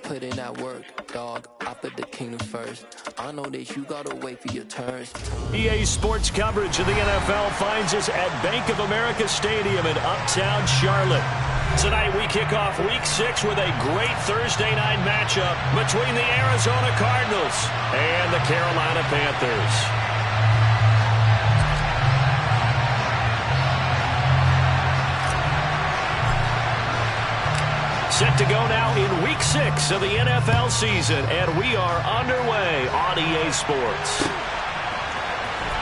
put in that work, dog. I put the kingdom first. I know that you gotta wait for your turns. EA Sports coverage of the NFL finds us at Bank of America Stadium in Uptown Charlotte. Tonight we kick off Week 6 with a great Thursday night matchup between the Arizona Cardinals and the Carolina Panthers. Set to go now in Week 6 of the NFL season, and we are underway on EA Sports.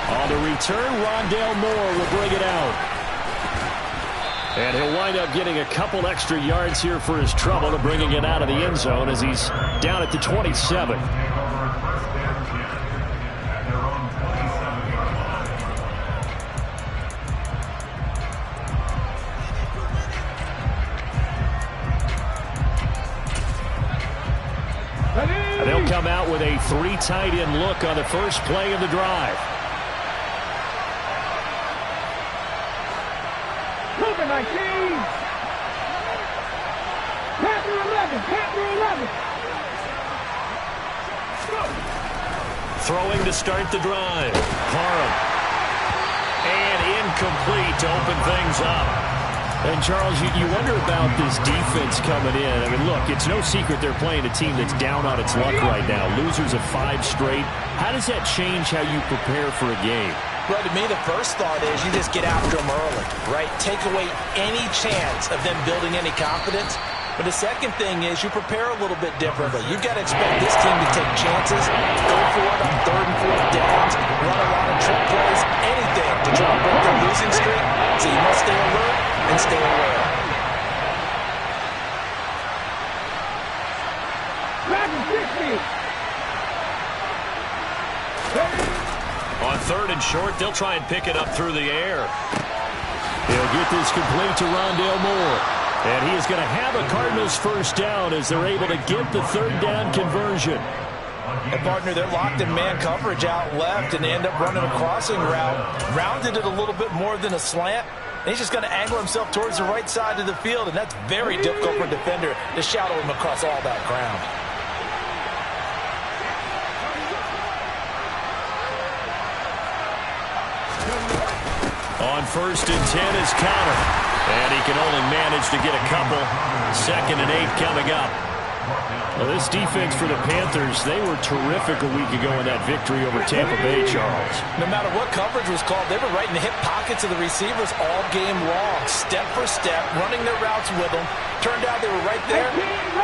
On the return, Rondale Moore will bring it out. And he'll wind up getting a couple extra yards here for his trouble to bringing it out of the end zone as he's down at the 27. They'll come out with a 3 tight end look on the first play of the drive. Number 19. Panther 11. Panther 11. Throwing to start the drive. Parham. And incomplete to open things up. And, Charles, you wonder about this defense coming in. I mean, look, it's no secret they're playing a team that's down on its luck right now. Losers of 5 straight. How does that change how you prepare for a game? Well, to me, the first thought is you just get after them early, right? Take away any chance of them building any confidence. But the second thing is you prepare a little bit differently. You've got to expect this team to take chances, go for it on 3rd and 4th downs, run a lot of trick plays, anything to try to break their losing streak. So you must stay alert and stay aware. On 3rd and short, they'll try and pick it up through the air. He'll get this complete to Rondale Moore. And he is going to have a Cardinals first down as they're able to get the 3rd down conversion. And, partner, they're locked in man coverage out left and they end up running a crossing route. Rounded it a little bit more than a slant. And he's just going to angle himself towards the right side of the field, and that's very difficult for a defender to shadow him across all that ground. On 1st and 10 is Connor. And he can only manage to get a couple. 2nd and 8 coming up. Well, this defense for the Panthers, they were terrific a week ago in that victory over Tampa Bay, Charles. No matter what coverage was called, they were right in the hip pockets of the receivers all game long, step for step, running their routes with them. Turned out they were right there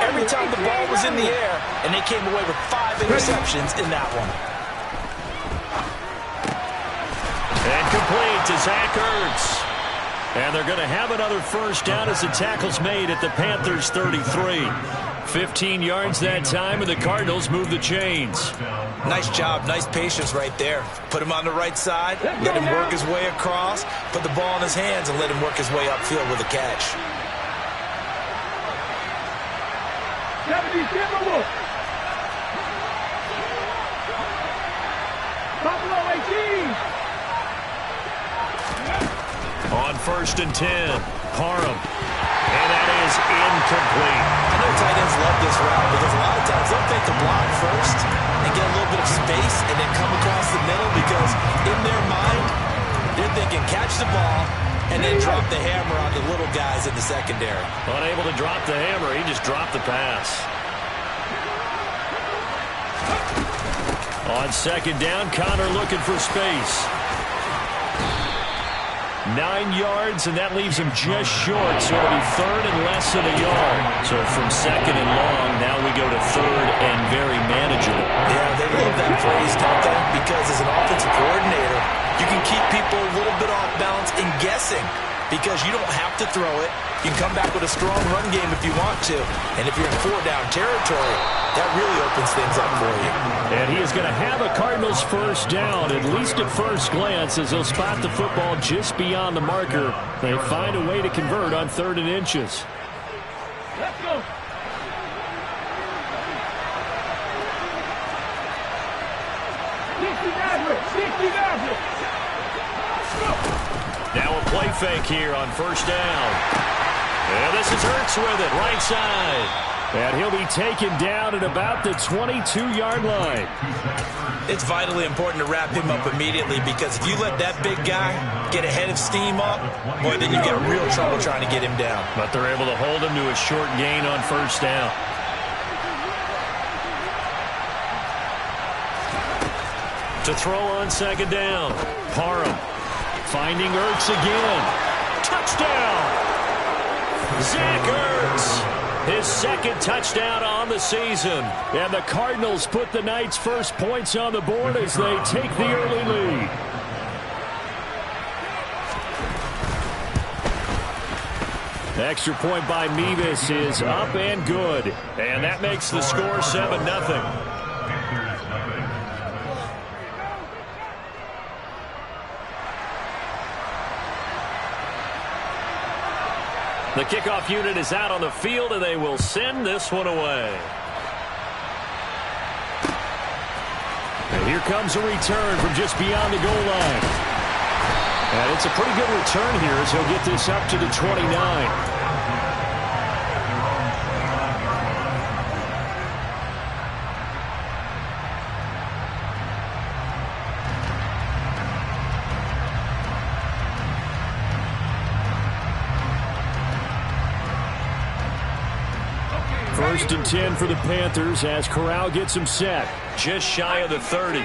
every time the ball was in the air, and they came away with 5 interceptions in that one. And complete to Zach Ertz. And they're going to have another first down as the tackle's made at the Panthers' 33. 15 yards that time, and the Cardinals move the chains. Nice job, nice patience right there. Put him on the right side, let him work his way across, put the ball in his hands, and let him work his way upfield with a catch. 77 look. Buffalo 18. On 1st and 10, Parham. And that is incomplete. I know tight ends love this route because a lot of times they'll take the block first and get a little bit of space and then come across the middle because in their mind, they're thinking catch the ball and then drop the hammer on the little guys in the secondary. Unable to drop the hammer, he just dropped the pass. On 2nd down, Connor looking for space. 9 yards, and that leaves him just short, so it'll be 3rd and less than a yard. So from 2nd and long, now we go to 3rd and very manageable. Yeah, they love that phrase, don't they? Because as an offensive coordinator, you can keep people a little bit off balance and guessing because you don't have to throw it. You can come back with a strong run game if you want to. And if you're in 4-down territory, that really opens things up for you. And he is going to have a Cardinals first down, at least at first glance, as he'll spot the football just beyond the marker. They find a way to convert on 3rd and inches. Let's go. Now a play fake here on 1st down. And this is Ertz with it, right side. And he'll be taken down at about the 22-yard line. It's vitally important to wrap him up immediately, because if you let that big guy get a head of steam up, boy, then you've got real trouble trying to get him down. But they're able to hold him to a short gain on first down. To throw on second down. Parham finding Ertz again. Touchdown! Zach Ertz! His second touchdown on the season. And the Cardinals put the Knights' first points on the board as they take the early lead. The extra point by Mevis is up and good. And that makes the score 7-0. The kickoff unit is out on the field, and they will send this one away. And here comes a return from just beyond the goal line. And it's a pretty good return here as he'll get this up to the 29. First and 10 for the Panthers as Corral gets him set. Just shy of the 30.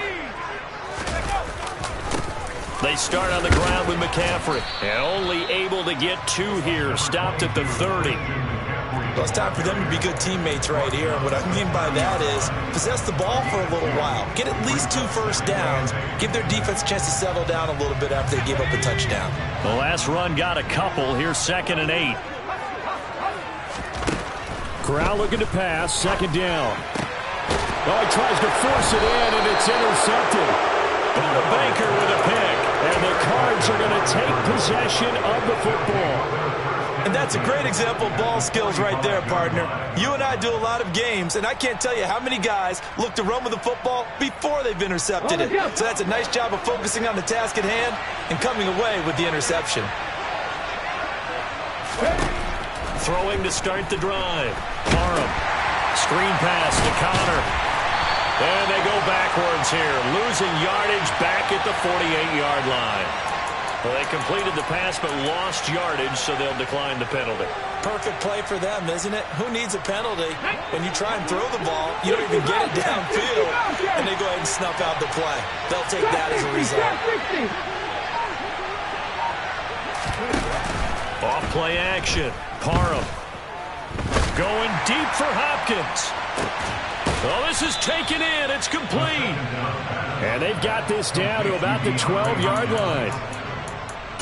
They start on the ground with McCaffrey. And only able to get 2 here. Stopped at the 30. Well, it's time for them to be good teammates right here. And what I mean by that is possess the ball for a little while. Get at least 2 first downs. Give their defense a chance to settle down a little bit after they give up a touchdown. The last run got a couple. Here's 2nd and 8. Corral looking to pass, second down. Oh, he tries to force it in, and it's intercepted. Buda Baker with a pick, and the Cards are going to take possession of the football. And that's a great example of ball skills right there, partner. You and I do a lot of games, and I can't tell you how many guys look to run with the football before they've intercepted it. So that's a nice job of focusing on the task at hand and coming away with the interception. Throwing to start the drive. Parham. Screen pass to Connor. And they go backwards here. Losing yardage back at the 48-yard line. Well, they completed the pass but lost yardage, so they'll decline the penalty. Perfect play for them, isn't it? Who needs a penalty? When you try and throw the ball, you don't even get it downfield, and they go ahead and snuff out the play. They'll take that as a result. Off play action. Parham going deep for Hopkins. Oh, this is taken in. It's complete. And they've got this down to about the 12-yard line.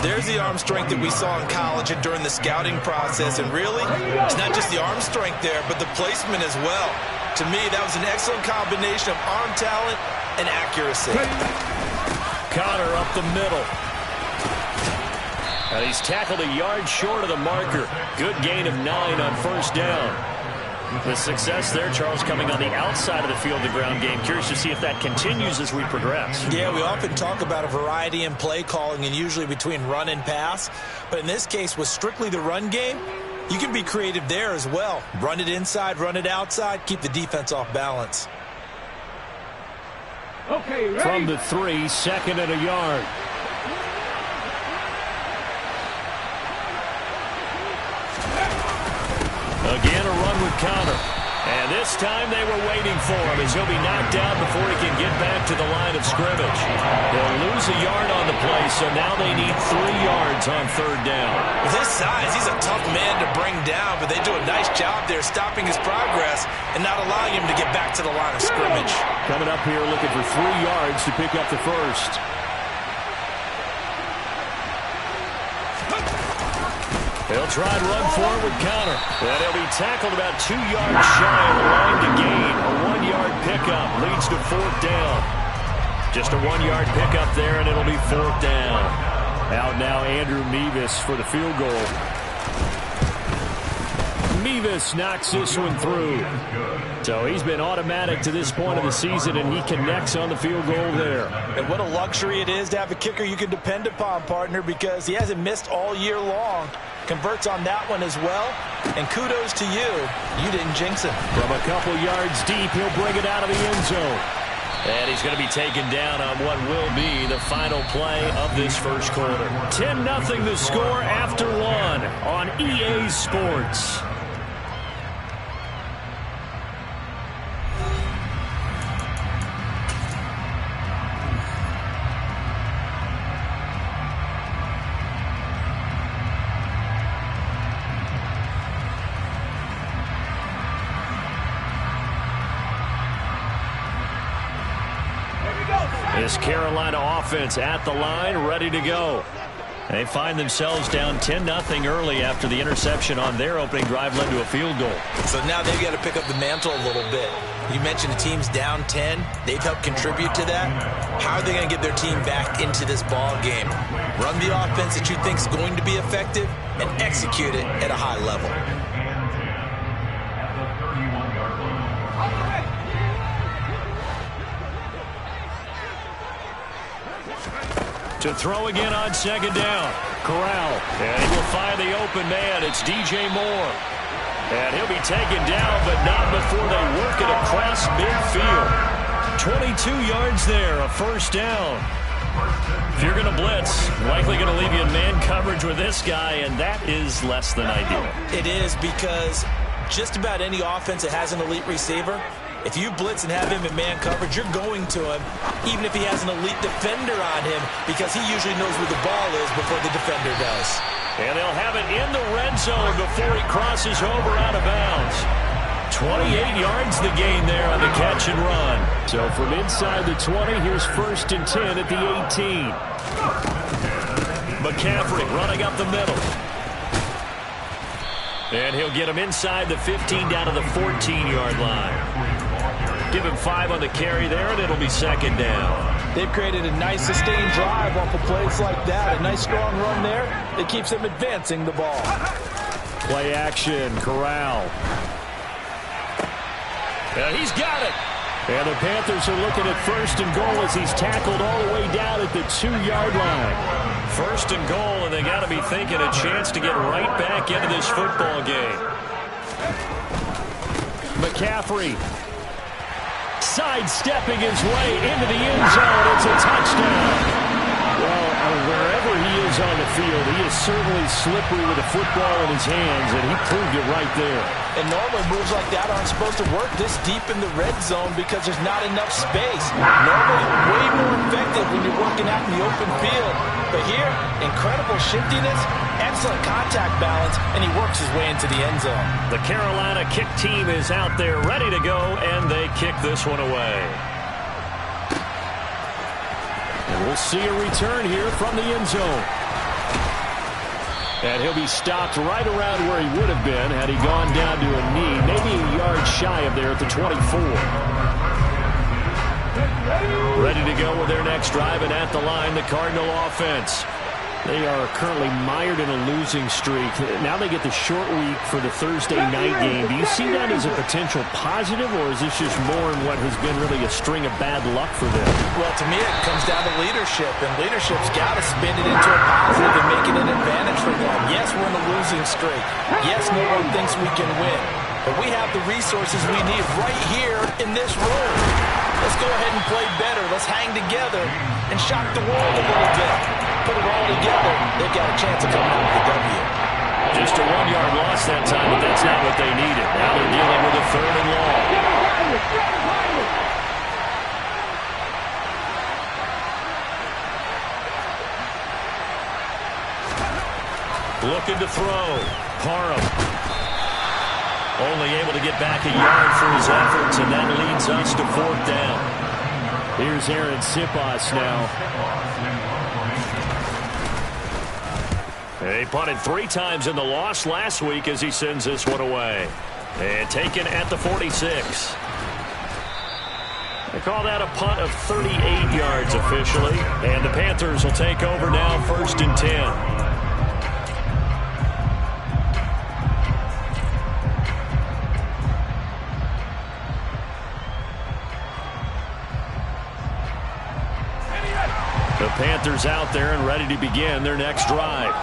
There's the arm strength that we saw in college and during the scouting process. And really, it's not just the arm strength there, but the placement as well. To me, that was an excellent combination of arm talent and accuracy. Connor up the middle. And he's tackled a yard short of the marker. Good gain of 9 on first down. The success there, Charles, coming on the outside of the field, the ground game. Curious to see if that continues as we progress. Yeah, we often talk about a variety in play calling and usually between run and pass. But in this case, with strictly the run game, you can be creative there as well. Run it inside, run it outside, keep the defense off balance. Okay, ready? From the 3, 2nd and a yard. Again, a run with Connor. And this time they were waiting for him as he'll be knocked down before he can get back to the line of scrimmage. They'll lose a yard on the play, so now they need 3 yards on third down. With his size, he's a tough man to bring down, but they do a nice job there stopping his progress and not allowing him to get back to the line of scrimmage. Coming up here looking for 3 yards to pick up the first. They'll try and run forward with Connor. And he'll be tackled about 2 yards shy of the line to gain. A 1-yard pickup leads to 4th down. Just a 1-yard pickup there, and it'll be 4th down. Out now, Andrew Mevis for the field goal. Mevis knocks this one through. So he's been automatic to this point of the season, and he connects on the field goal there. And what a luxury it is to have a kicker you can depend upon, partner, because he hasn't missed all year long. Converts on that one as well. And kudos to you. You didn't jinx him. From a couple yards deep, he'll bring it out of the end zone. And he's going to be taken down on what will be the final play of this first quarter. 10-0 the score after one on EA Sports. This Carolina offense at the line, ready to go. They find themselves down 10-0 early after the interception on their opening drive led to a field goal. So now they've got to pick up the mantle a little bit. You mentioned the team's down 10. They've helped contribute to that. How are they going to get their team back into this ball game? Run the offense that you think is going to be effective and execute it at a high level. To throw again on second down. Corral. And he will find the open man. It's DJ Moore. And he'll be taken down, but not before they work it across midfield. 22 yards there, a first down. If you're going to blitz, likely going to leave you in man coverage with this guy, and that is less than ideal. It is, because just about any offense that has an elite receiver, if you blitz and have him in man coverage, you're going to him, even if he has an elite defender on him, because he usually knows where the ball is before the defender does. And they'll have it in the red zone before he crosses over out of bounds. 28 yards the gain there on the catch and run. So from inside the 20, here's 1st and 10 at the 18. McCaffrey running up the middle. And he'll get him inside the 15 down to the 14-yard line. Give him 5 on the carry there, and it'll be second down. They've created a nice sustained drive off of plays like that. A nice strong run there that keeps them advancing the ball. Play action, Corral. And he's got it. And the Panthers are looking at 1st and goal as he's tackled all the way down at the 2-yard line. 1st and goal, and they got to be thinking a chance to get right back into this football game. McCaffrey sidestepping his way into the end zone. It's a touchdown. Well, wherever he is on the field, he is certainly slippery with a football in his hands, and he proved it right there. And normally moves like that aren't supposed to work this deep in the red zone because there's not enough space. Normally way more effective when you're working out in the open field. But here, incredible shiftiness, excellent contact balance, and he works his way into the end zone. The Carolina kick team is out there ready to go, and they kick this one away. And we'll see a return here from the end zone. And he'll be stopped right around where he would have been had he gone down to a knee, maybe a yard shy of there at the 24. Ready to go with their next drive, and at the line, the Cardinal offense. They are currently mired in a losing streak. Now they get the short week for the Thursday night game. Do you see that as a potential positive, or is this just more in what has been really a string of bad luck for them? Well, to me, it comes down to leadership, and leadership's got to spin it into a positive and make it an advantage for them. Yes, we're in a losing streak. Yes, no one thinks we can win. But we have the resources we need right here in this room. Let's go ahead and play better. Let's hang together and shock the world a little bit. Put it all together, they've got a chance of coming out with the W. Just a 1-yard loss that time, but that's not what they needed. Now they're dealing with a 3rd and long. Looking to throw. Parham. Only able to get back a yard for his efforts, and that leads us to 4th down. Here's Aaron Sipas now. He punted 3 times in the loss last week as he sends this one away. And taken at the 46. They call that a punt of 38 yards officially. And the Panthers will take over now, 1st and 10. The Panthers out there and ready to begin their next drive.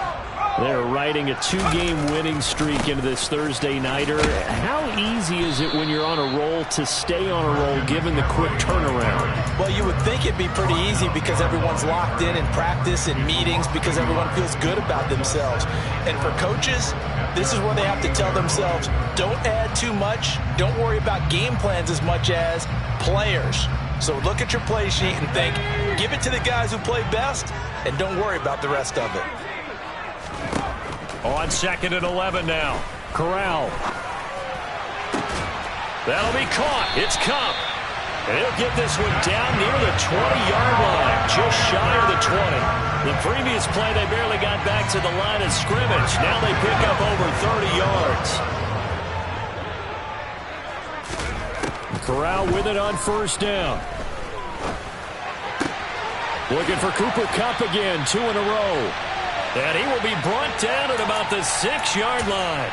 They're riding a 2-game winning streak into this Thursday nighter. How easy is it when you're on a roll to stay on a roll given the quick turnaround? Well, you would think it'd be pretty easy because everyone's locked in practice and meetings because everyone feels good about themselves. And for coaches, this is where they have to tell themselves, don't add too much. Don't worry about game plans as much as players. So look at your play sheet and think, give it to the guys who play best and don't worry about the rest of it. On 2nd and 11 now. Corral. That'll be caught. It's Cup. And he'll get this one down near the 20-yard line, just shy of the 20. The previous play, they barely got back to the line of scrimmage. Now they pick up over 30 yards. Corral with it on 1st down. Looking for Cooper Kupp again, 2 in a row. And he will be brought down at about the 6-yard line.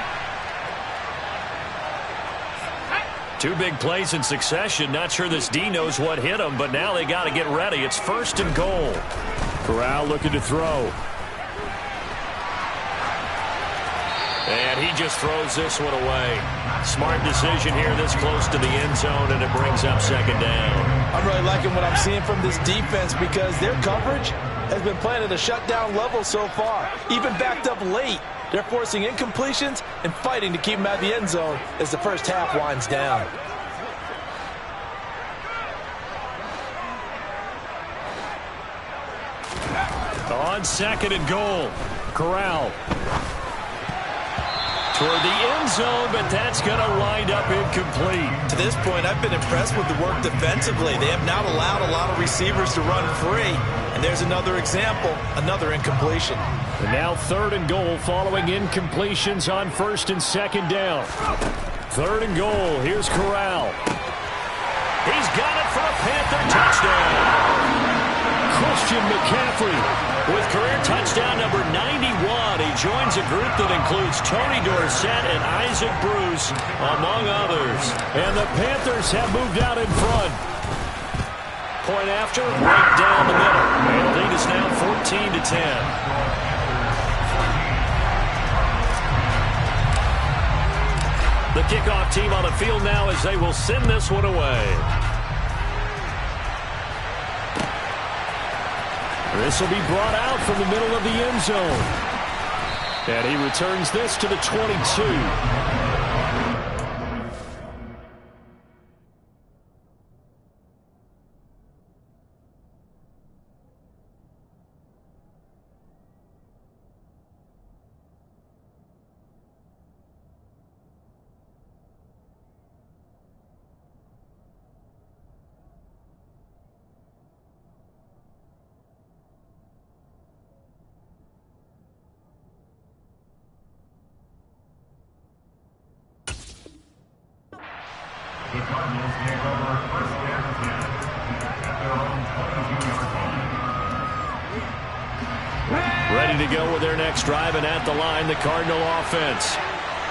2 big plays in succession. Not sure this D knows what hit him, but now they got to get ready. It's 1st and goal. Corral looking to throw. And he just throws this one away. Smart decision here this close to the end zone, and it brings up 2nd down. I'm really liking what I'm seeing from this defense because their coverage has been playing at a shutdown level so far. Even backed up late, they're forcing incompletions and fighting to keep them at the end zone as the first half winds down. On 2nd and goal, Corral. Toward the end zone, but that's going to wind up incomplete. To this point, I've been impressed with the work defensively. They have not allowed a lot of receivers to run free. And there's another example, another incompletion. And now 3rd and goal following incompletions on 1st and 2nd down. 3rd and goal. Here's Corral. He's got it for a Panther touchdown. Christian McCaffrey with career touchdown number 91. He joins a group that includes Tony Dorsett and Isaac Bruce, among others. And the Panthers have moved out in front. Point after, right down the middle. And the lead is now 14-10. The kickoff team on the field now as they will send this one away. This will be brought out from the middle of the end zone. And he returns this to the 22. Ready to go with their next drive, and at the line, the Cardinal offense.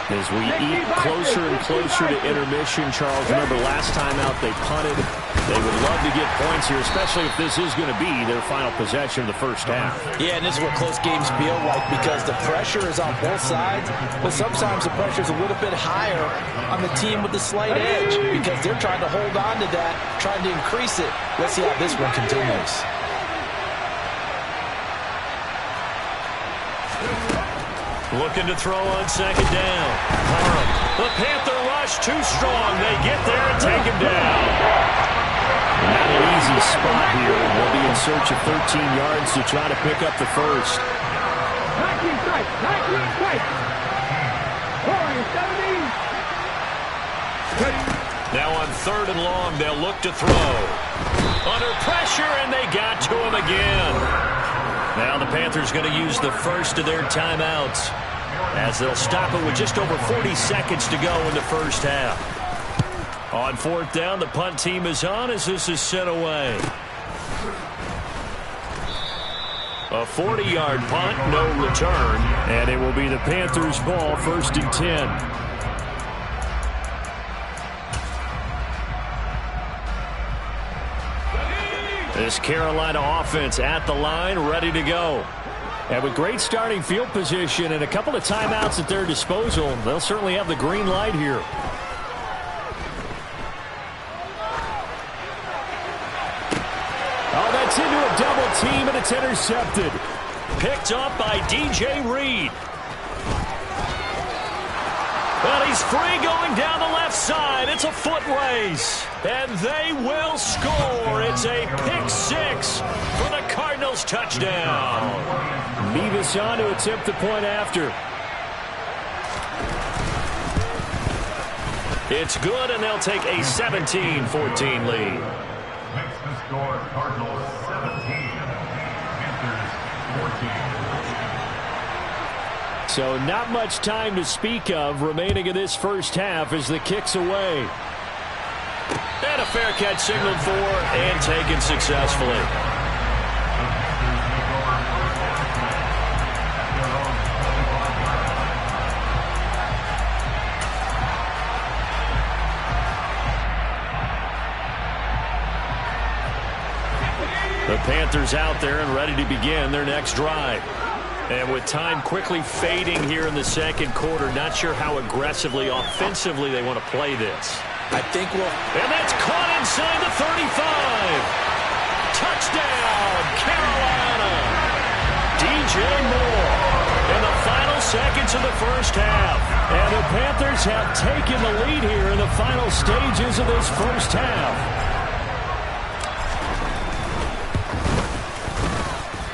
As we eat closer and closer to intermission, Charles, remember last time out they punted. They would love to get points here, especially if this is going to be their final possession of the first half. Yeah, and this is what close games feel like because the pressure is on both sides, but sometimes the pressure is a little bit higher on the team with the slight edge because they're trying to hold on to that, trying to increase it. Let's see how this one continues. Looking to throw on 2nd down. Parham. The Panther rush too strong. They get there and take him down. Not an easy spot here. They'll be in search of 13 yards to try to pick up the first. 19 strikes. 19 strikes. 17. Now on 3rd and long, they'll look to throw. Under pressure, and they got to him again. Now the Panthers going to use the first of their timeouts as they'll stop it with just over 40 seconds to go in the first half. On 4th down, the punt team is on as this is sent away. A 40-yard punt, no return, and it will be the Panthers' ball, 1st and 10. This Carolina offense at the line, ready to go. And with great starting field position and a couple of timeouts at their disposal, they'll certainly have the green light here. Oh, that's into a double team, and it's intercepted. Picked up by DJ Reed. Well, he's free going down the left side. It's a foot race. And they will score. It's a pick six for the Cardinals touchdown. Mevis on to attempt the point after. It's good, and they'll take a 17-14 lead. Makes the score Cardinals 17, Panthers 14. So not much time to speak of remaining in this first half as the kick's away. And a fair catch signaled for and taken successfully. The Panthers out there and ready to begin their next drive. And with time quickly fading here in the second quarter, not sure how aggressively, offensively they want to play this. I think we'll... And that's caught inside the 35. Touchdown, Carolina. DJ Moore in the final seconds of the first half. And the Panthers have taken the lead here in the final stages of this first half.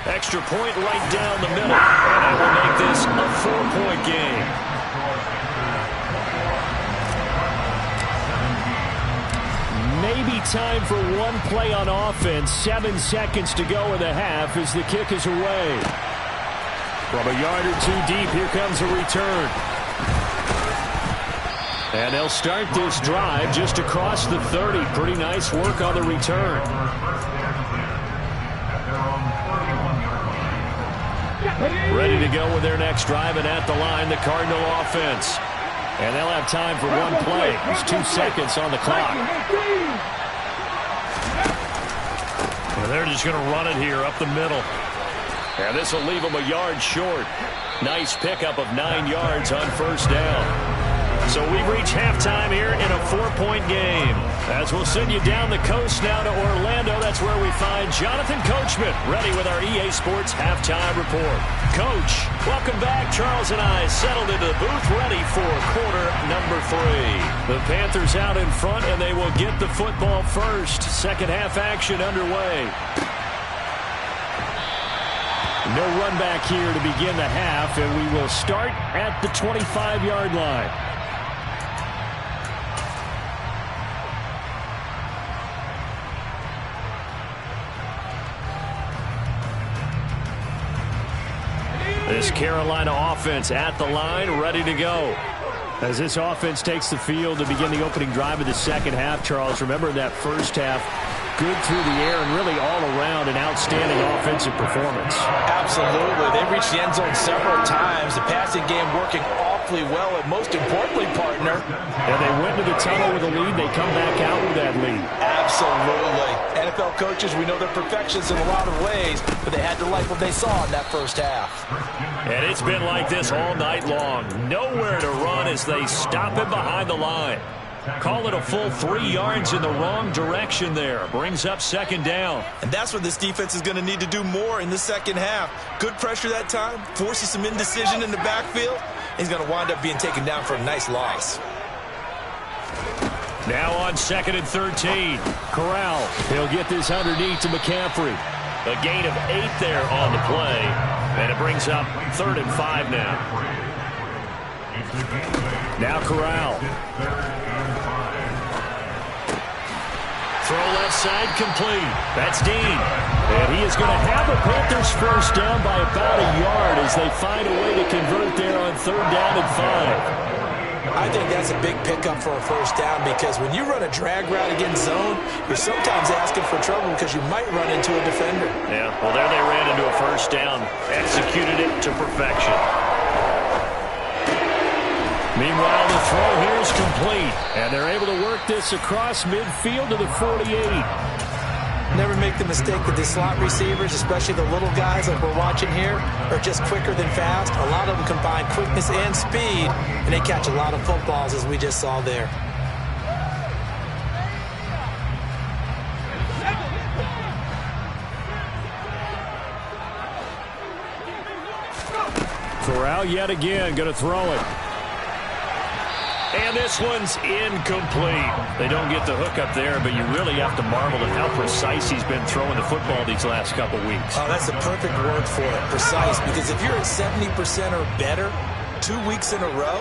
Extra point right down the middle. And that will make this a 4-point game. Maybe time for one play on offense. 7 seconds to go in the half as the kick is away. From a yard or two deep, here comes a return. And they'll start this drive just across the 30. Pretty nice work on the return. Ready to go with their next drive, and at the line, the Cardinal offense. And they'll have time for one play. There's 2 seconds on the clock. And they're just going to run it here up the middle. And this will leave them a yard short. Nice pickup of 9 yards on first down. So we've reached halftime here in a 4-point game. As we'll send you down the coast now to Orlando, that's where we find Jonathan Coachman, ready with our EA Sports Halftime Report. Coach, welcome back. Charles and I settled into the booth, ready for quarter number 3. The Panthers out in front, and they will get the football first. Second half action underway. No run back here to begin the half, and we will start at the 25-yard line. This Carolina offense at the line, ready to go. As this offense takes the field to begin the opening drive of the second half, Charles, remember that first half, good through the air and really all around an outstanding offensive performance. Absolutely. They reached the end zone several times. The passing game working awfully well, and most importantly, partner. And they went to the tunnel with a lead. They come back out with that lead. Absolutely. NFL coaches, we know they're perfectionists in a lot of ways, but they had to like what they saw in that first half. And it's been like this all night long. Nowhere to run as they stop him behind the line. Call it a full 3 yards in the wrong direction there. Brings up second down. And that's what this defense is going to need to do more in the second half. Good pressure that time, forces some indecision in the backfield. He's going to wind up being taken down for a nice loss. Now on second and 13. Corral. He'll get this underneath to McCaffrey. A gain of 8 there on the play. And it brings up 3rd and 5 now. Now Corral. Throw left side complete. That's Dean. And he is going to have the Panthers first down by about a yard as they find a way to convert there on 3rd down and 5. I think that's a big pickup for a first down because when you run a drag route against zone, you're sometimes asking for trouble because you might run into a defender. Yeah, well, there they ran into a first down. Executed it to perfection. Meanwhile, the throw here is complete, and they're able to work this across midfield to the 48. Never make the mistake that the slot receivers, especially the little guys like we're watching here, are just quicker than fast. A lot of them combine quickness and speed, and they catch a lot of footballs, as we just saw there. Corral yet again going to throw it. And this one's incomplete. They don't get the hook up there, but you really have to marvel at how precise he's been throwing the football these last couple weeks. Oh, that's the perfect word for it, precise, because if you're at 70% or better 2 weeks in a row,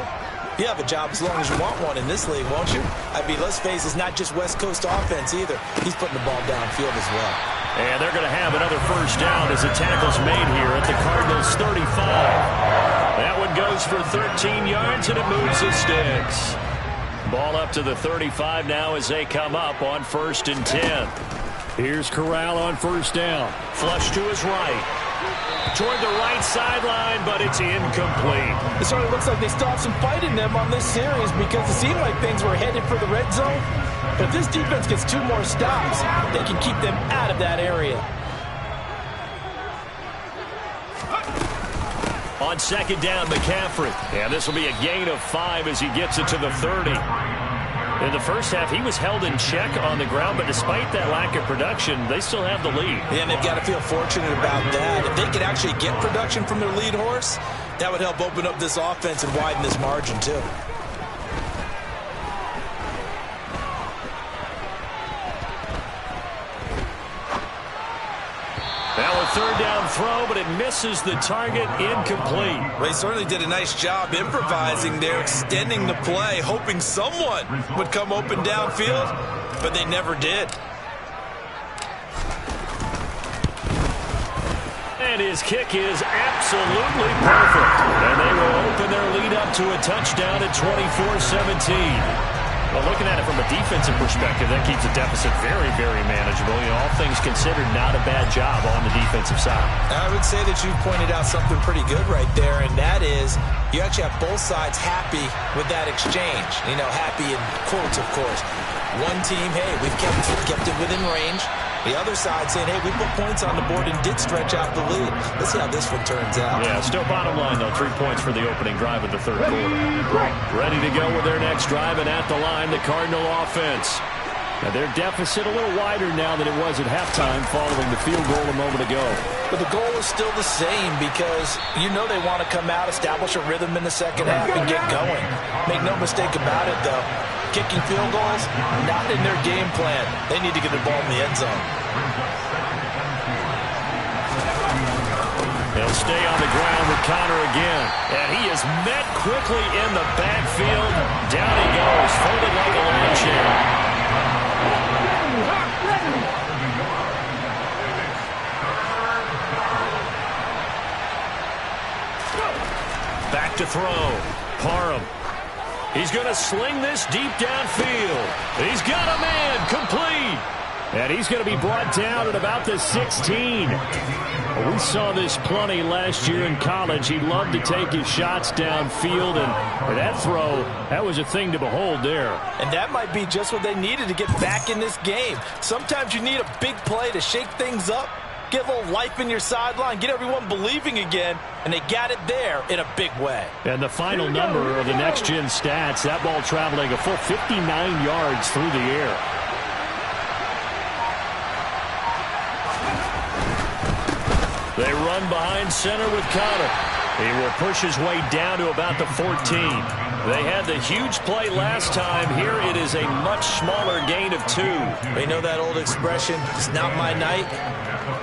you have a job as long as you want one in this league, won't you? I mean, let's face it, it's not just West Coast offense either. He's putting the ball downfield as well. And they're going to have another first down as the tackle's made here at the Cardinals' 35. That one goes for 13 yards, and it moves the sticks. Ball up to the 35 now as they come up on 1st and 10. Here's Corral on first down. Flush to his right. Toward the right sideline, but it's incomplete. It certainly looks like they still have some fight in them on this series because it seemed like things were headed for the red zone. But if this defense gets 2 more stops, they can keep them out of that area. On 2nd down, McCaffrey. And this will be a gain of 5 as he gets it to the 30. In the first half, he was held in check on the ground, but despite that lack of production, they still have the lead. Yeah, and they've got to feel fortunate about that. If they could actually get production from their lead horse, that would help open up this offense and widen this margin, too. Now a 3rd down throw, but it misses the target, incomplete. They certainly did a nice job improvising there, extending the play, hoping someone would come open downfield, but they never did. And his kick is absolutely perfect. And they will open their lead up to a touchdown at 24-17. Well, looking at it from a defensive perspective, that keeps the deficit very, very manageable. You know, all things considered, not a bad job on the defensive side. I would say that you pointed out something pretty good right there, and that is you actually have both sides happy with that exchange. You know, happy in quotes, of course. One team, hey, we've kept it within range. The other side saying, hey, we put points on the board and did stretch out the lead. Let's see how this one turns out. Yeah, still bottom line, though. 3 points for the opening drive of the 3rd quarter. Ready to go with their next drive, and at the line, the Cardinal offense. Now, their deficit a little wider now than it was at halftime following the field goal a moment ago. But the goal is still the same because you know they want to come out, establish a rhythm in the second half, and get going. Make no mistake about it, though. Kicking field goals, not in their game plan. They need to get the ball in the end zone. They'll stay on the ground with Connor again. And he is met quickly in the backfield. Down he goes, folded like a lawn chair. Back to throw. Parham. He's going to sling this deep downfield. He's got a man, complete. And he's going to be brought down at about the 16. We saw this plenty last year in college. He loved to take his shots downfield, and that throw, that was a thing to behold there. And that might be just what they needed to get back in this game. Sometimes you need a big play to shake things up, get a little life in your sideline, get everyone believing again, and they got it there in a big way. And the final number of the next-gen stats, that ball traveling a full 59 yards through the air. They run behind center with Connor. He will push his way down to about the 14. They had the huge play last time. Here it is a much smaller gain of 2. They know that old expression, it's not my night.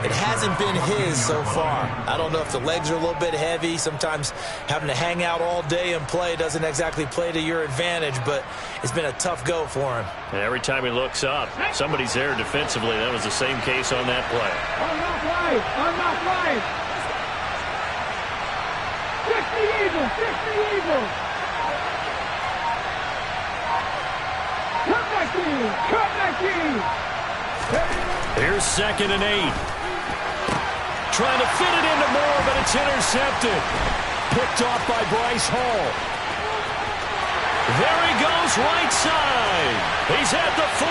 It hasn't been his so far. I don't know if the legs are a little bit heavy. Sometimes having to hang out all day and play doesn't exactly play to your advantage, but it's been a tough go for him. And every time he looks up, somebody's there defensively. That was the same case on that play. I'm not right. I'm not right. Fix the Eagles. Fix the Eagles. Come back in. Come back in. Here's 2nd and 8. Trying to fit it into Moore, but it's intercepted. Picked off by Bryce Hall. There he goes, right side. He's at the 40,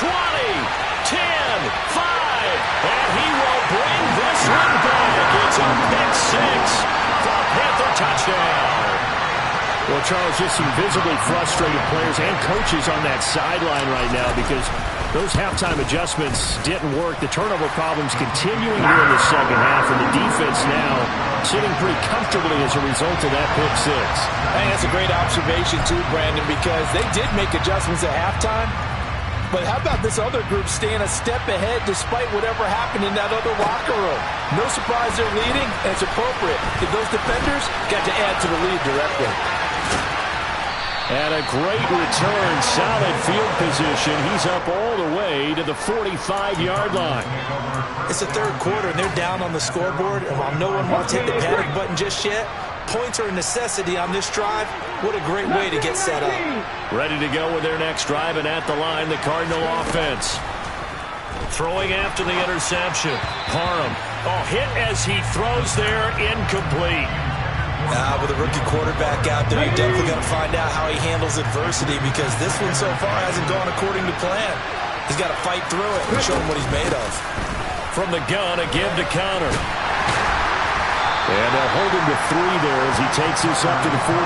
20, 10. for a Panther touchdown. Well, Charles, just some visibly frustrated players and coaches on that sideline right now because those halftime adjustments didn't work. The turnover problems continuing here in the second half, and the defense now sitting pretty comfortably as a result of that pick six. Hey, that's a great observation too, Brandon, because they did make adjustments at halftime. But how about this other group staying a step ahead despite whatever happened in that other locker room? No surprise they're leading, and it's appropriate. If those defenders got to add to the lead directly. And a great return, solid field position. He's up all the way to the 45-yard line. It's the third quarter, and they're down on the scoreboard. And while no one wants to hit the panic button just yet, points are a necessity on this drive. What a great way to get set up. Ready to go with their next drive, and at the line, the Cardinal offense. Throwing after the interception. Parham. Oh, hit as he throws there, incomplete. With a rookie quarterback out there, you're definitely going to find out how he handles adversity because this one so far hasn't gone according to plan. He's got to fight through it and show him what he's made of. From the gun, a give to counter. And they'll hold him to 3 there as he takes this up to the 47.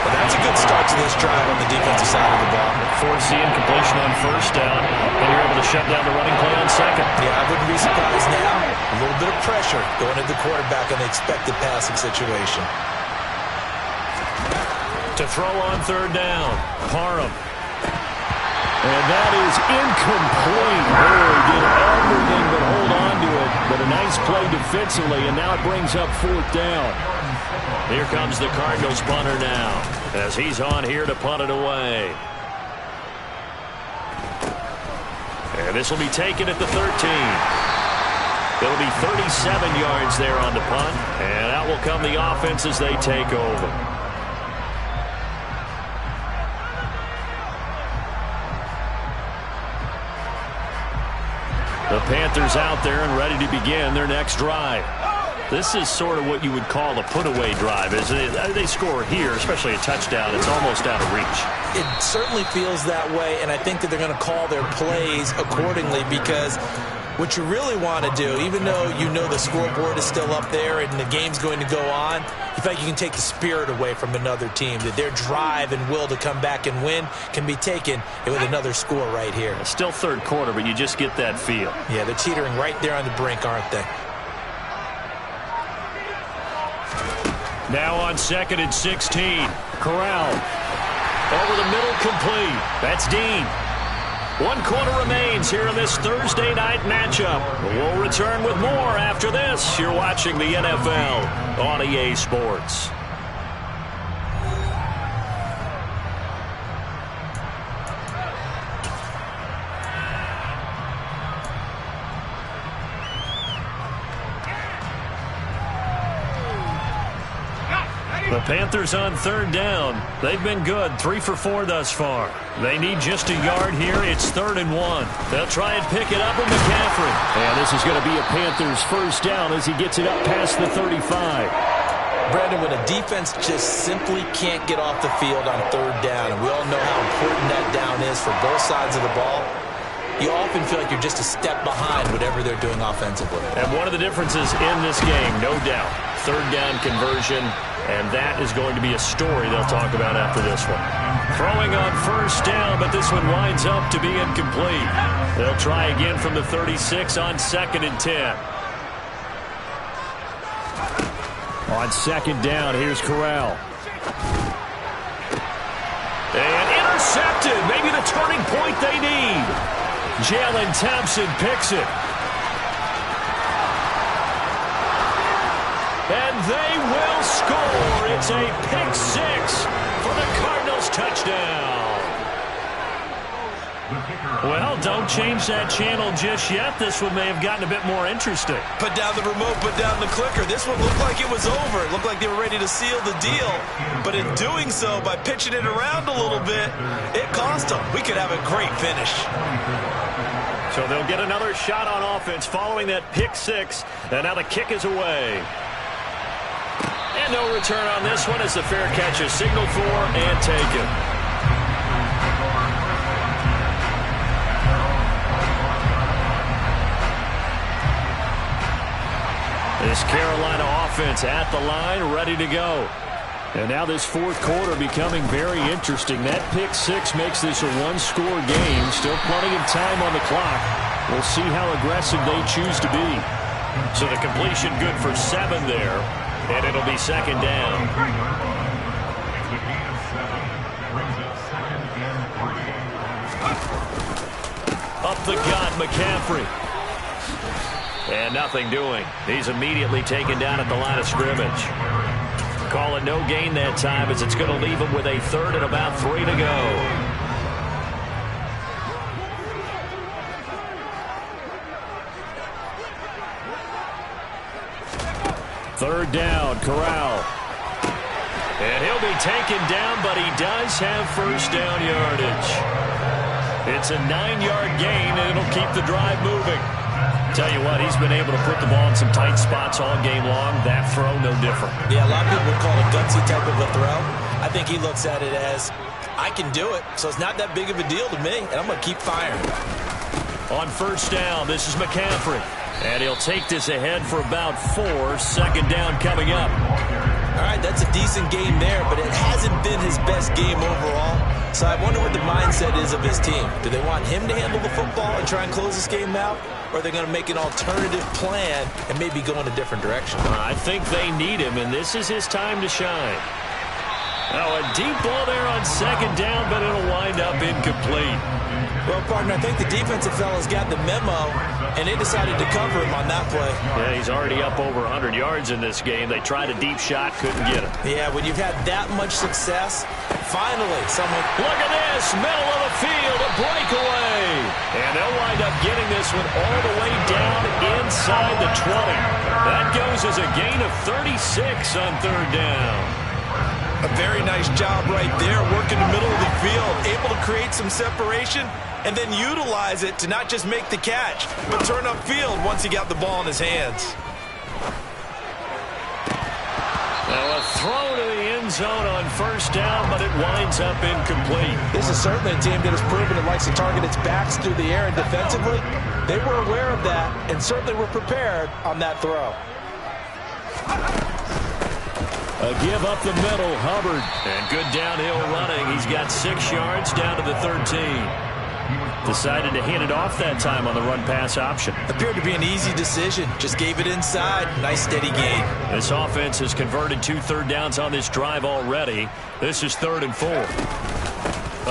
Well, that's a good start to this drive on the defensive side of the ball. Force the incompletion on first down, and you're able to shut down the running play on second. Yeah, I wouldn't be surprised now. A little bit of pressure going at the quarterback on the expected passing situation. To throw on third down, Parham. And that is incomplete. He did everything but hold on to it, but a nice play defensively, and now it brings up fourth down. Here comes the Cardinals punter now, as he's on here to punt it away. And this will be taken at the 13. It'll be 37 yards there on the punt, and out will come the offense as they take over. The Panthers out there and ready to begin their next drive. This is sort of what you would call a put-away drive, isn't it? They score here, especially a touchdown. It's almost out of reach. It certainly feels that way, and I think that they're going to call their plays accordingly because what you really want to do, even though you know the scoreboard is still up there and the game's going to go on, you feel like you can take the spirit away from another team, that their drive and will to come back and win can be taken with another score right here. It's still third quarter, but you just get that feel. Yeah, they're teetering right there on the brink, aren't they? Now on 2nd and 16. Corral. Over the middle, complete. That's Dean. 1 quarter remains here in this Thursday night matchup. We'll return with more after this. You're watching the NFL on EA Sports. The Panthers on third down. They've been good, 3 for 4 thus far. They need just a yard here. It's 3rd and 1. They'll try and pick it up with McCaffrey. And this is going to be a Panthers first down as he gets it up past the 35. Brandon, when a defense just simply can't get off the field on third down, and we all know how important that down is for both sides of the ball, you often feel like you're just a step behind whatever they're doing offensively. And one of the differences in this game, no doubt, third down conversion. And that is going to be a story they'll talk about after this one. Throwing on first down, but this one winds up to be incomplete. They'll try again from the 36 on 2nd and 10. On 2nd down, here's Corral. And intercepted. Maybe the turning point they need. Jalen Thompson picks it. And they will score. It's a pick 6 for the Cardinals touchdown. Well, don't change that channel just yet. This one may have gotten a bit more interesting. Put down the remote, put down the clicker. This one looked like it was over. It looked like they were ready to seal the deal. But in doing so, by pitching it around a little bit, it cost them. We could have a great finish. So they'll get another shot on offense following that pick 6. And now the kick is away. And no return on this one as the fair catch is signaled for and taken. This Carolina offense at the line, ready to go. And now this fourth quarter becoming very interesting. That pick six makes this a one-score game. Still plenty of time on the clock. We'll see how aggressive they choose to be. So the completion good for 7 there. And it'll be second down. Up the gut, McCaffrey. And nothing doing. He's immediately taken down at the line of scrimmage. Call it no gain that time as it's going to leave him with a third and about 3 to go. Third down, Corral. And he'll be taken down, but he does have first down yardage. It's a 9-yard gain, and it'll keep the drive moving. Tell you what, he's been able to put the ball in some tight spots all game long. That throw, no different. Yeah, a lot of people would call it a gutsy type of a throw. I think he looks at it as, I can do it, so it's not that big of a deal to me, and I'm going to keep firing. On first down, this is McCaffrey. And he'll take this ahead for about 4. Second down coming up. All right, that's a decent game there, but it hasn't been his best game overall. So I wonder what the mindset is of his team. Do they want him to handle the football and try and close this game out? Or are they going to make an alternative plan and maybe go in a different direction? I think they need him, and this is his time to shine. Now a deep ball there on second down, but it'll wind up incomplete. Well, partner, I think the defensive fellas got the memo, and they decided to cover him on that play. Yeah, he's already up over 100 yards in this game. They tried a deep shot, couldn't get it. Yeah, when you've had that much success, finally someone... Look at this, middle of the field, a breakaway. And they'll wind up getting this one all the way down inside the 20. That goes as a gain of 36 on third down. A very nice job right there, working the middle of the field, able to create some separation and then utilize it to not just make the catch, but turn upfield once he got the ball in his hands. Now a throw to the end zone on first down, but it winds up incomplete. This is certainly a team that has proven it likes to target its backs through the air and defensively. They were aware of that and certainly were prepared on that throw. A give up the middle, Hubbard. And good downhill running. He's got 6 yards down to the 13. Decided to hand it off that time on the run-pass option. Appeared to be an easy decision. Just gave it inside. Nice steady gain. This offense has converted 2 third downs on this drive already. This is 3rd and 4.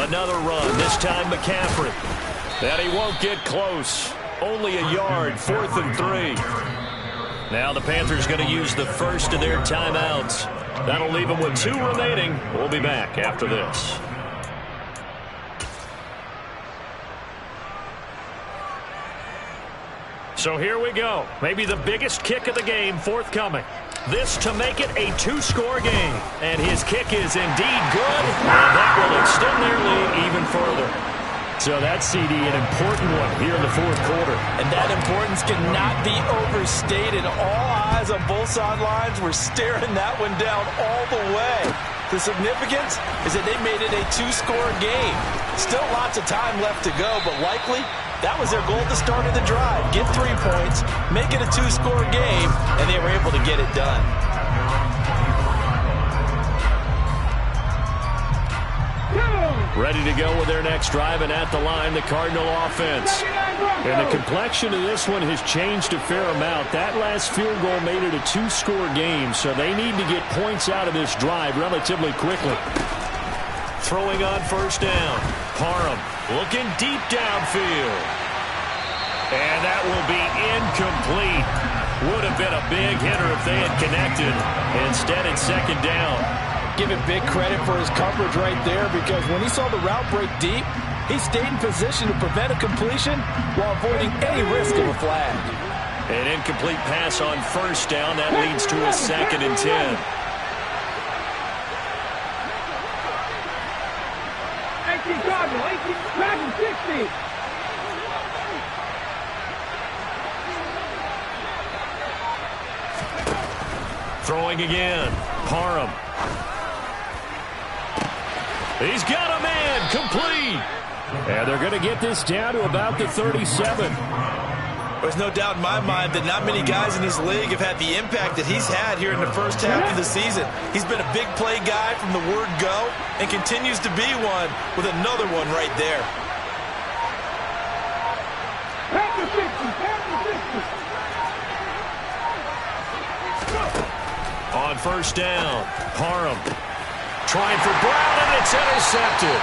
Another run, this time McCaffrey. And he won't get close. Only a yard, 4th and 3. Now the Panthers going to use the first of their timeouts. That'll leave them with 2 remaining. We'll be back after this. So here we go. Maybe the biggest kick of the game forthcoming. This to make it a 2-score game. And his kick is indeed good. And that will extend their lead even further. So that's, CD, an important one here in the fourth quarter. And that importance cannot be overstated. All eyes on both sidelines were staring that one down all the way. The significance is that they made it a 2-score game. Still lots of time left to go, but likely that was their goal at the start of the drive. Get 3 points, make it a 2-score game, and they were able to get it done. Ready to go with their next drive, and at the line, the Cardinal offense. And the complexion of this one has changed a fair amount. That last field goal made it a 2-score game, so they need to get points out of this drive relatively quickly. Throwing on first down. Parham looking deep downfield. And that will be incomplete. Would have been a big hitter if they had connected. Instead, it's second down. Give him big credit for his coverage right there, because when he saw the route break deep, he stayed in position to prevent a completion while avoiding any risk of a flag. An incomplete pass on first down. That leads to a 2nd and 10. Throwing again. Parham. He's got a man, complete. And they're going to get this down to about the 37. There's no doubt in my mind that not many guys in this league have had the impact that he's had here in the first half of the season. He's been a big play guy from the word go and continues to be one with another one right there. On first down, Parham trying for Brown, and it's intercepted.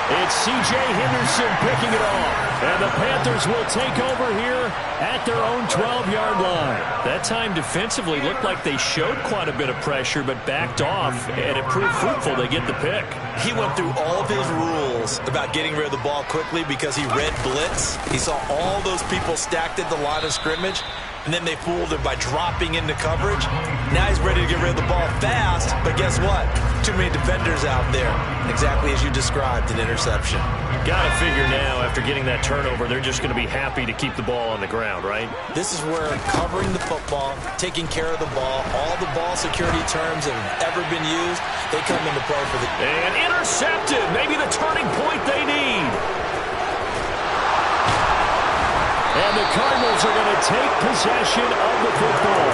It's C.J. Henderson picking it off. And the Panthers will take over here at their own 12-yard line. That time defensively looked like they showed quite a bit of pressure but backed off, and it proved fruitful. They get the pick. He went through all of his rules about getting rid of the ball quickly because he read blitz. He saw all those people stacked at the line of scrimmage, and then they fooled him by dropping into coverage. Now he's ready to get rid of the ball fast, but guess what? Too many defenders out there. Exactly as you described, an interception. Got to figure now, after getting that turnover, they're just going to be happy to keep the ball on the ground, right? This is where covering the football, taking care of the ball, all the ball security terms that have ever been used, they come into play for the... And intercepted! Maybe the turning point they need. And the Cardinals are going to take possession of the football.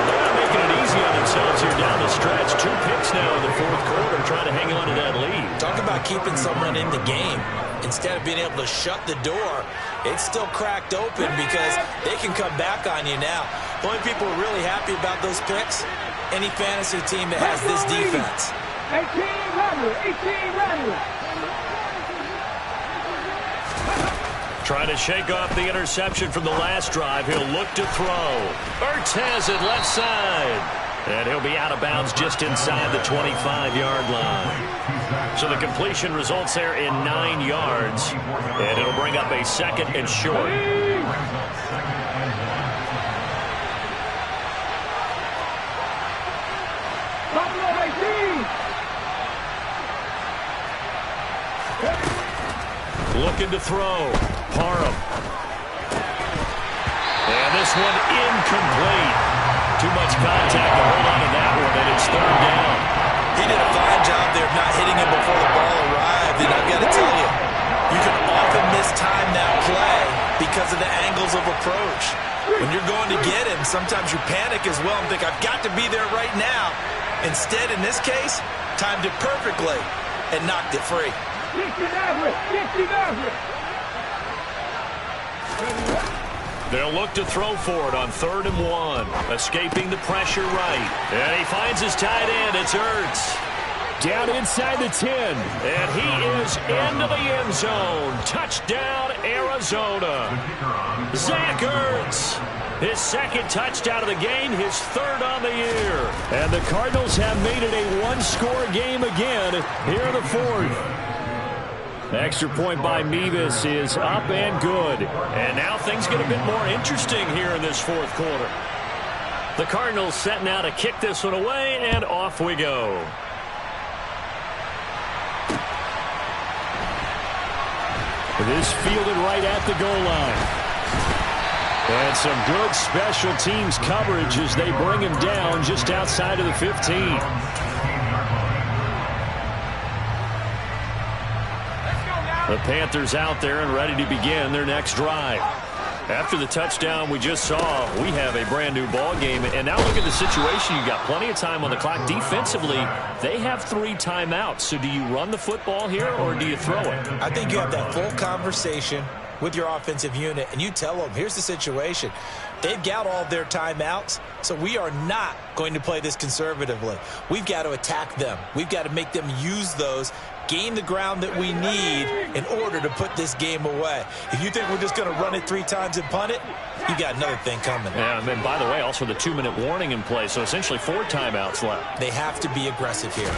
They're not making it easy on themselves here down the stretch. 2 picks now in the fourth quarter, trying to hang on to that lead. Talk about keeping someone in the game. Instead of being able to shut the door, it's still cracked open because they can come back on you now. The only people who are really happy about those picks, any fantasy team that has this defense. 18-runner. Trying to shake off the interception from the last drive. He'll look to throw. Ertz has it left side. And he'll be out of bounds just inside the 25-yard line. So the completion results there in 9 yards. And it'll bring up a second and short. Looking to throw. Parham. And this one incomplete. Too much contact to hold on to that one, and it's third down. He did a fine job there of not hitting him before the ball arrived, and I've got to tell you, you can often mistime that play because of the angles of approach. When you're going to get him, sometimes you panic as well and think, I've got to be there right now. Instead, in this case, timed it perfectly and knocked it free. They'll look to throw for it on 3rd and 1. Escaping the pressure right. And he finds his tight end. It's Ertz. Down inside the 10. And he is into the end zone. Touchdown, Arizona. Zach Ertz. His second touchdown of the game, his 3rd on the year. And the Cardinals have made it a one-score game again here in the 4th. Extra point by Mevis is up and good. And now things get a bit more interesting here in this 4th quarter. The Cardinals setting out to kick this one away, and off we go. This fielded right at the goal line. And some good special teams coverage as they bring him down just outside of the 15. The Panthers out there and ready to begin their next drive. After the touchdown we just saw, we have a brand new ball game. And now look at the situation. You've got plenty of time on the clock. Defensively, they have 3 timeouts. So do you run the football here or do you throw it? I think you have that full conversation with your offensive unit, and you tell them, here's the situation. They've got all their timeouts, so we are not going to play this conservatively. We've got to attack them. We've got to make them use those, gain the ground that we need in order to put this game away. If you think we're just going to run it 3 times and punt it, you got another thing coming. Yeah, and then, by the way, also the 2-minute warning in play, so essentially 4 timeouts left. They have to be aggressive here.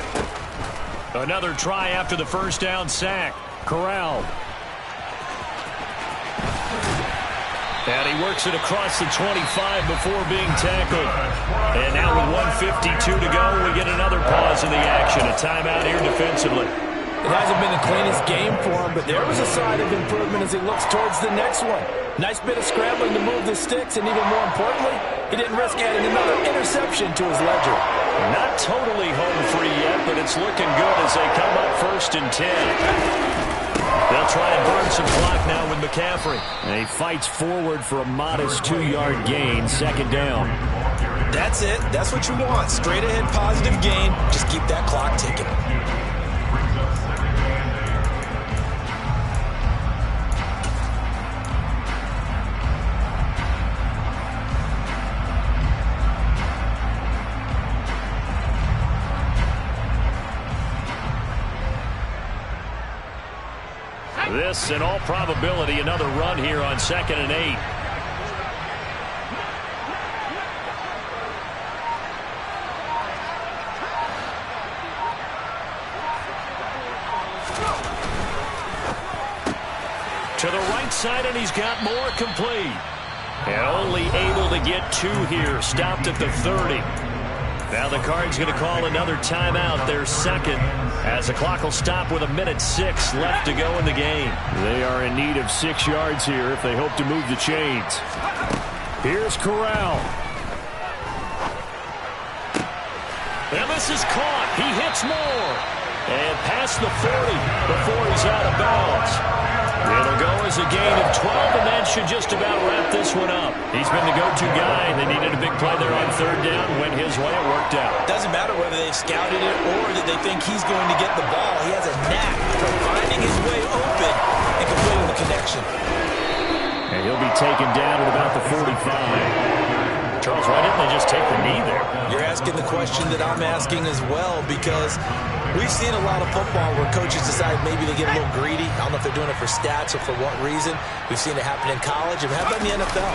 Another try after the first down sack. Corral. And he works it across the 25 before being tackled. And now with 1:52 to go, we get another pause in the action. A timeout here defensively. It hasn't been the cleanest game for him, but there was a sign of improvement as he looks towards the next one. Nice bit of scrambling to move the sticks, and even more importantly, he didn't risk adding another interception to his ledger. Not totally home free yet, but it's looking good as they come up 1st and 10. They'll try and burn some clock now with McCaffrey. And he fights forward for a modest 2-yard gain, second down. That's it. That's what you want. Straight ahead positive gain. Just keep that clock ticking. This, in all probability, another run here on 2nd and 8. To the right side, and he's got more complete. And only able to get 2 here. Stopped at the 30. Now the Cards going to call another timeout, their second, as the clock will stop with 1:06 left to go in the game. They are in need of 6 yards here if they hope to move the chains. Here's Corral. And this is caught. He hits more. And past the 40 before he's out of bounds. It'll go as a gain of 12, and that should just about wrap this one up. He's been the go-to guy. They needed a big play there on 3rd down. Went his way. It worked out. Doesn't matter whether they've scouted it or that they think he's going to get the ball. He has a knack for finding his way open and completing the connection. And he'll be taken down at about the 45. Charles, why didn't they just take the knee there? You're asking the question that I'm asking as well, because we've seen a lot of football where coaches decide maybe they get a little greedy. I don't know if they're doing it for stats or for what reason. We've seen it happen in college, and how about in the NFL?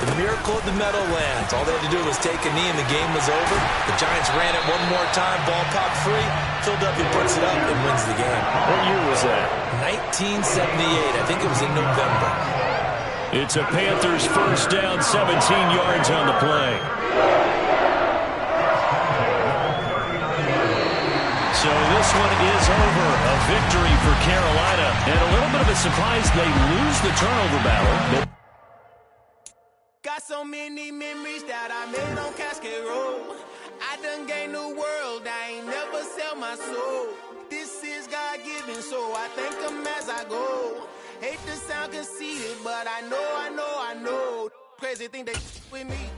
The miracle of the Meadowlands. All they had to do was take a knee, and the game was over. The Giants ran it one more time, ball popped free. Philadelphia puts it up and wins the game. What year was that? 1978. I think it was in November. It's a Panthers first down, 17 yards on the play. So this one is over. A victory for Carolina. And a little bit of a surprise, they lose the turnover battle. Got so many memories that I made on Cascade Road. I done gained the world, I ain't never sell my soul. This is God-given, so I thank him as I go. Hate to sound conceited, but I know. Crazy thing they with me.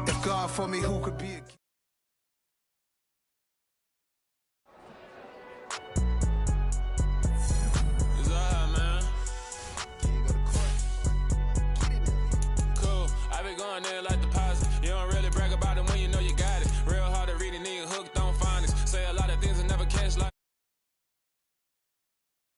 If God for me, who could be a